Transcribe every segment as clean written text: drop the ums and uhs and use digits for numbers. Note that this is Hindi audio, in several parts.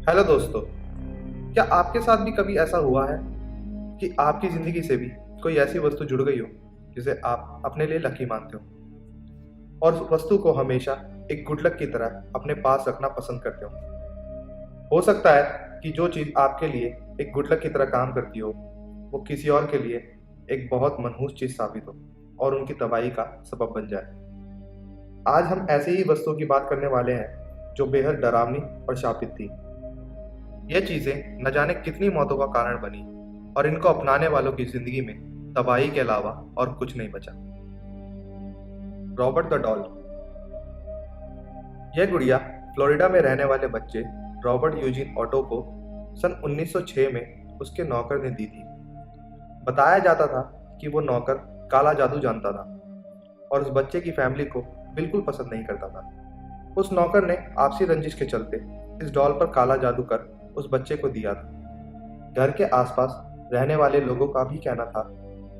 हेलो दोस्तों। क्या आपके साथ भी कभी ऐसा हुआ है कि आपकी ज़िंदगी से भी कोई ऐसी वस्तु जुड़ गई हो जिसे आप अपने लिए लकी मानते हो और उस वस्तु को हमेशा एक गुड लक की तरह अपने पास रखना पसंद करते हो सकता है कि जो चीज़ आपके लिए एक गुड लक की तरह काम करती हो वो किसी और के लिए एक बहुत मनहूस चीज़ साबित हो और उनकी तबाही का सबब बन जाए। आज हम ऐसे ही वस्तुओं की बात करने वाले हैं जो बेहद डरावनी और शापित थी। ये चीजें न जाने कितनी मौतों का कारण बनी और इनको अपनाने वालों की जिंदगी में तबाही के अलावा और कुछ नहीं बचा। Robert the doll. यह गुड़िया फ्लोरिडा में रहने वाले बच्चे रॉबर्ट यूजीन ऑटो को सन 1906 में उसके नौकर ने दी थी। बताया जाता था कि वो नौकर काला जादू जानता था और उस बच्चे की फैमिली को बिल्कुल पसंद नहीं करता था। उस नौकर ने आपसी रंजिश के चलते इस डॉल पर काला जादू कर उस बच्चे को दिया था। घर के आसपास रहने वाले लोगों का भी कहना था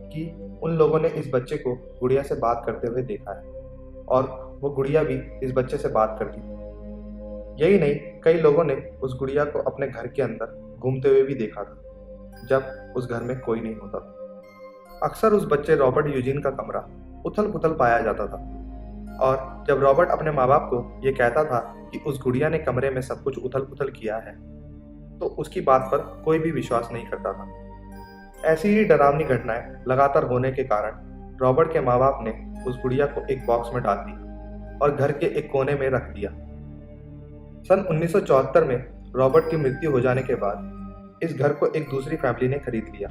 कि उन लोगों ने इस बच्चे को गुड़िया से बात करते हुए देखा है और वो गुड़िया भी इस बच्चे से बात करती थी। यही नहीं, कई लोगों ने उस गुड़िया को अपने घर के अंदर घूमते हुए भी देखा था जब उस घर में कोई नहीं होता था। अक्सर उस बच्चे रॉबर्ट यूजीन का कमरा उथल पुथल पाया जाता था और जब रॉबर्ट अपने माँ बाप को ये कहता था कि उस गुड़िया ने कमरे में सब कुछ उथल पुथल किया है तो उसकी बात पर कोई भी विश्वास नहीं करता था। ऐसी ही डरावनी घटनाएं लगातार होने के कारण रॉबर्ट के माँ बाप ने उस गुड़िया को एक बॉक्स में डाल दिया और घर के एक कोने में रख दिया। सन 1974 में रॉबर्ट की मृत्यु हो जाने के बाद इस घर को एक दूसरी फैमिली ने खरीद लिया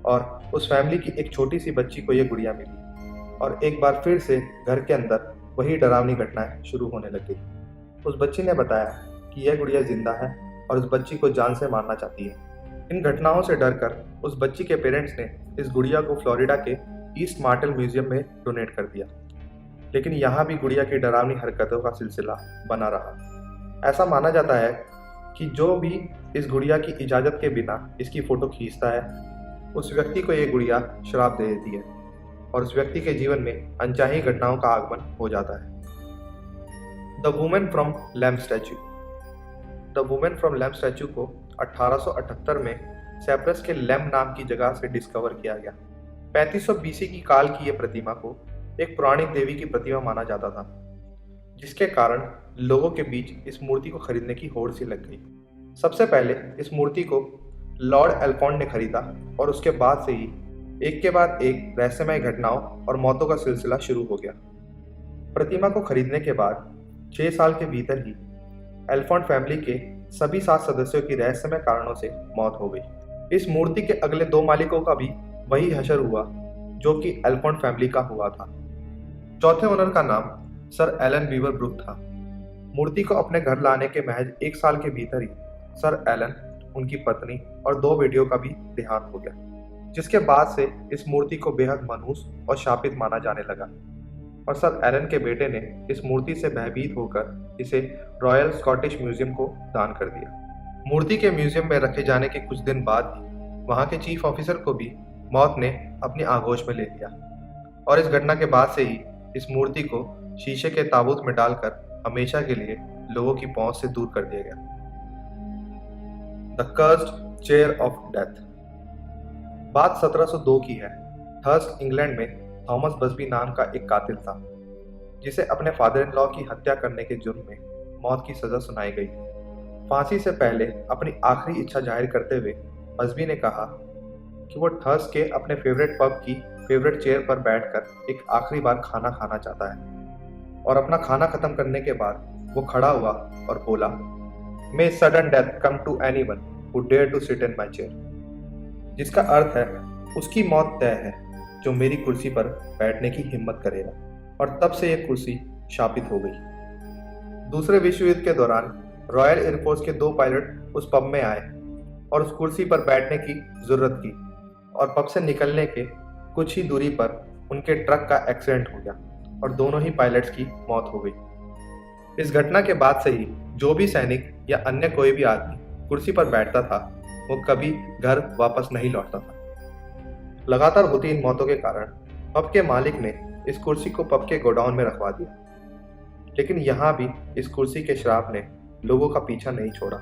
और उस फैमिली की एक छोटी सी बच्ची को यह गुड़िया मिली और एक बार फिर से घर के अंदर वही डरावनी घटनाएं शुरू होने लग गई। उस बच्ची ने बताया कि यह गुड़िया जिंदा है और उस बच्ची को जान से मारना चाहती है। इन घटनाओं से डरकर उस बच्ची के पेरेंट्स ने इस गुड़िया को फ्लोरिडा के ईस्ट मार्टेल म्यूजियम में डोनेट कर दिया, लेकिन यहाँ भी गुड़िया की डरावनी हरकतों का सिलसिला बना रहा। ऐसा माना जाता है कि जो भी इस गुड़िया की इजाज़त के बिना इसकी फ़ोटो खींचता है उस व्यक्ति को ये गुड़िया श्राप दे देती है और उस व्यक्ति के जीवन में अनचाही घटनाओं का आगमन हो जाता है। The women from lamp statue. The women from lamp statue को 1878 में सैप्रस के लैम्प नाम की जगह से डिस्कवर किया गया। 3500 बीसी की काल की यह प्रतिमा को एक पौराणिक देवी की प्रतिमा माना जाता था, जिसके कारण लोगों के बीच इस मूर्ति को खरीदने की होड़ सी लग गई। सबसे पहले इस मूर्ति को लॉर्ड एल्फोंड ने खरीदा और उसके बाद से ही एक के बाद एक रहस्यमय घटनाओं और मौतों का सिलसिला शुरू हो गया। प्रतिमा को खरीदने के बाद 6 साल के भीतर ही एल्फोंड फैमिली के सभी 7 सदस्यों की रहस्यमय कारणों से मौत हो गई। इस मूर्ति के अगले 2 मालिकों का भी वही हशर हुआ जो कि एल्फोंड फैमिली का हुआ था। चौथे ओनर का नाम सर एलन बीवर ब्रुक था। मूर्ति को अपने घर लाने के महज 1 साल के भीतर ही सर एलन, उनकी पत्नी और 2 बेटियों का भी देहांत हो गया, जिसके बाद से इस मूर्ति को बेहद मनहूस और शापित माना जाने लगा और सर एलन के बेटे ने इस मूर्ति से भयभीत होकर इसे रॉयल स्कॉटिश म्यूजियम को दान कर दिया। मूर्ति के म्यूजियम में रखे जाने के कुछ दिन बाद ही वहाँ के चीफ ऑफिसर को भी मौत ने अपनी आगोश में ले लिया और इस घटना के बाद से ही इस मूर्ति को शीशे के ताबूत में डालकर हमेशा के लिए लोगों की पहुंच से दूर कर दिया गया। The cursed chair of death. बात 1702 की है। थर्स्ट इंग्लैंड में थॉमस बसबी नाम का एक कातिल था जिसे अपने फादर इन लॉ की हत्या करने के जुर्म में मौत की सजा सुनाई गई। फांसी से पहले अपनी आखिरी इच्छा जाहिर करते हुए बसबी ने कहा कि वो थर्स्ट के अपने फेवरेट पब की फेवरेट चेयर पर बैठकर एक आखिरी बार खाना खाना चाहता है और अपना खाना खत्म करने के बाद वो खड़ा हुआ और बोला, may sudden death come to anyone who dare to sit in my chair, जिसका अर्थ है उसकी मौत तय है जो मेरी कुर्सी पर बैठने की हिम्मत करेगा। और तब से यह कुर्सी शापित हो गई। दूसरे विश्व युद्ध के दौरान रॉयल एयरफोर्स के 2 पायलट उस पब में आए और उस कुर्सी पर बैठने की जरूरत की और पब से निकलने के कुछ ही दूरी पर उनके ट्रक का एक्सीडेंट हो गया और दोनों ही पायलट्स की मौत हो गई। इस घटना के बाद से ही जो भी सैनिक या अन्य कोई भी आदमी कुर्सी पर बैठता था वो कभी घर वापस नहीं लौटता था। लगातार होती इन मौतों के कारण पब के मालिक ने इस कुर्सी को पब के गोडाउन में रखवा दिया, लेकिन यहाँ भी इस कुर्सी के श्राप ने लोगों का पीछा नहीं छोड़ा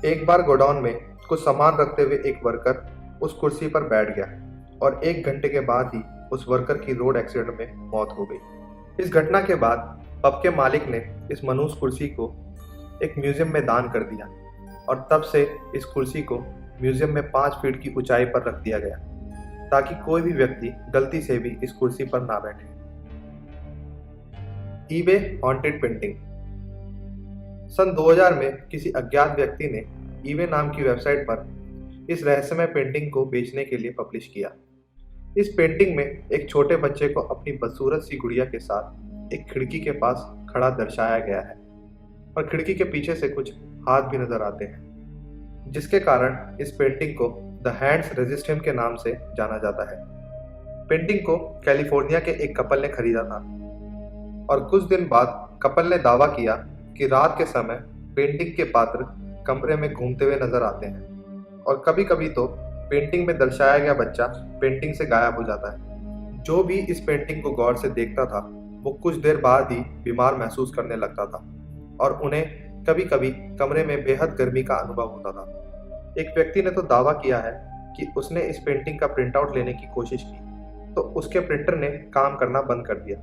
एक बार गोडाउन में कुछ सामान रखते हुए एक वर्कर उस कुर्सी पर बैठ गया और 1 घंटे के बाद ही उस वर्कर की रोड एक्सीडेंट में मौत हो गई। इस घटना के बाद पब के मालिक ने इस मनहूस कुर्सी को एक म्यूजियम में दान कर दिया और तब से इस कुर्सी को म्यूजियम में 5 फीट की ऊंचाई पर रख दिया गया ताकि कोई भी व्यक्ति गलती से भी इस कुर्सी पर ना बैठे। EBay haunted painting. सन 2000 में किसी अज्ञात व्यक्ति ने ईबे नाम की वेबसाइट पर इस रहस्यमय पेंटिंग को बेचने के लिए पब्लिश किया। इस पेंटिंग में एक छोटे बच्चे को अपनी बदसूरत सी गुड़िया के साथ एक खिड़की के पास खड़ा दर्शाया गया है और खिड़की के पीछे से कुछ हाथ भी नजर आते हैं, जिसके कारण इस पेंटिंग को द हैंड्स रेजिस्ट हिम के नाम से जाना जाता है। पेंटिंग को कैलिफोर्निया के एक कपल ने खरीदा था और कुछ दिन बाद कपल ने दावा किया कि रात के समय पेंटिंग के पात्र कमरे में घूमते हुए नजर आते हैं और कभी कभी तो पेंटिंग में दर्शाया गया बच्चा पेंटिंग से गायब हो जाता है। जो भी इस पेंटिंग को गौर से देखता था वो कुछ देर बाद ही बीमार महसूस करने लगता था और उन्हें कभी कभी कमरे में बेहद गर्मी का अनुभव होता था। एक व्यक्ति ने तो दावा किया है कि उसने इस पेंटिंग का प्रिंट आउट लेने की कोशिश की तो उसके प्रिंटर ने काम करना बंद कर दिया,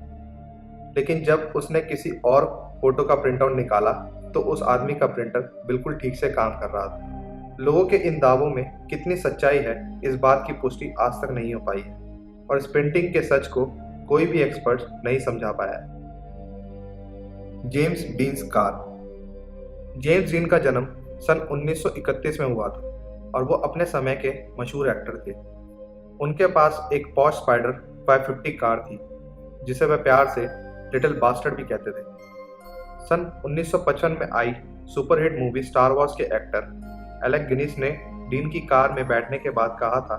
लेकिन जब उसने किसी और फोटो का प्रिंट आउट निकाला तो उस आदमी का प्रिंटर बिल्कुल ठीक से काम कर रहा था। लोगों के इन दावों में कितनी सच्चाई है इस बात की पुष्टि आज तक नहीं हो पाई है और इस पेंटिंग के सच को कोई भी एक्सपर्ट नहीं समझा पाया है। James deans car. James dean का जन्म सन 1931 में हुआ था और वो अपने समय के मशहूर एक्टर थे। उनके पास एक पॉश स्पाइडर 550 कार थी जिसे वह प्यार से लिटिल बास्टर्ड भी कहते थे। सन 1955 में आई सुपरहिट मूवी स्टार वॉर्स के एक्टर एलेक गिनीस ने डीन की कार में बैठने के बाद कहा था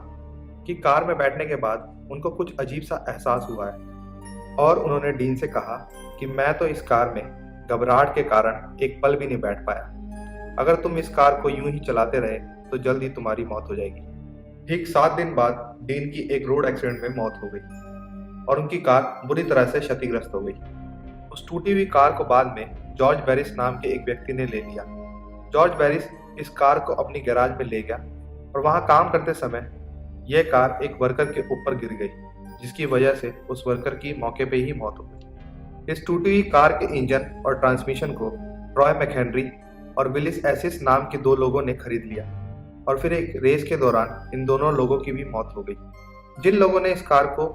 कि कार में बैठने के बाद उनको कुछ अजीब सा एहसास हुआ है और उन्होंने डीन से कहा कि मैं तो इस कार में घबराहट के कारण एक पल भी नहीं बैठ पाया। अगर तुम इस कार को यूं ही चलाते रहे तो जल्द ही तुम्हारी मौत हो जाएगी। ठीक 7 दिन बाद डीन की एक रोड एक्सीडेंट में मौत हो गई और उनकी कार बुरी तरह से क्षतिग्रस्त हो गई। उस टूटी हुई कार को बाद में जॉर्ज बैरिस नाम के एक व्यक्ति ने ले लिया। जॉर्ज बैरिस इस कार को अपनी गैराज में ले गया और वहां काम करते समय यह कार एक वर्कर के ऊपर गिर गई, जिसकी वजह से उस वर्कर की मौके पे ही मौत हो गई। इस टूटी हुई कार के इंजन और ट्रांसमिशन को रॉय मैकहेनरी और विलिस एसिस नाम के 2 लोगों ने खरीद लिया और फिर एक रेस के दौरान इन दोनों लोगों की भी मौत हो गई। जिन लोगों ने इस कार को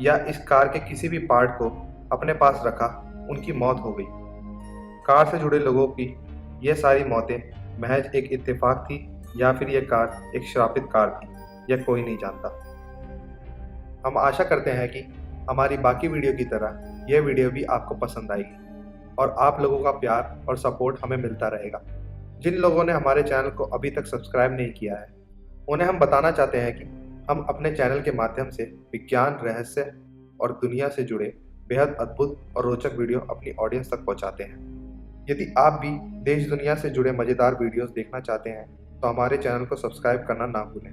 या इस कार के किसी भी पार्ट को अपने पास रखा उनकी मौत हो गई। कार से जुड़े लोगों की ये सारी मौतें महज एक इत्तेफाक थी या फिर यह कार एक श्रापित कार थी, यह कोई नहीं जानता। हम आशा करते हैं कि हमारी बाकी वीडियो की तरह यह वीडियो भी आपको पसंद आएगी और आप लोगों का प्यार और सपोर्ट हमें मिलता रहेगा। जिन लोगों ने हमारे चैनल को अभी तक सब्सक्राइब नहीं किया है उन्हें हम बताना चाहते हैं कि हम अपने चैनल के माध्यम से विज्ञान, रहस्य और दुनिया से जुड़े बेहद अद्भुत और रोचक वीडियो अपनी ऑडियंस तक पहुंचाते हैं। यदि आप भी देश दुनिया से जुड़े मज़ेदार वीडियोस देखना चाहते हैं तो हमारे चैनल को सब्सक्राइब करना ना भूलें।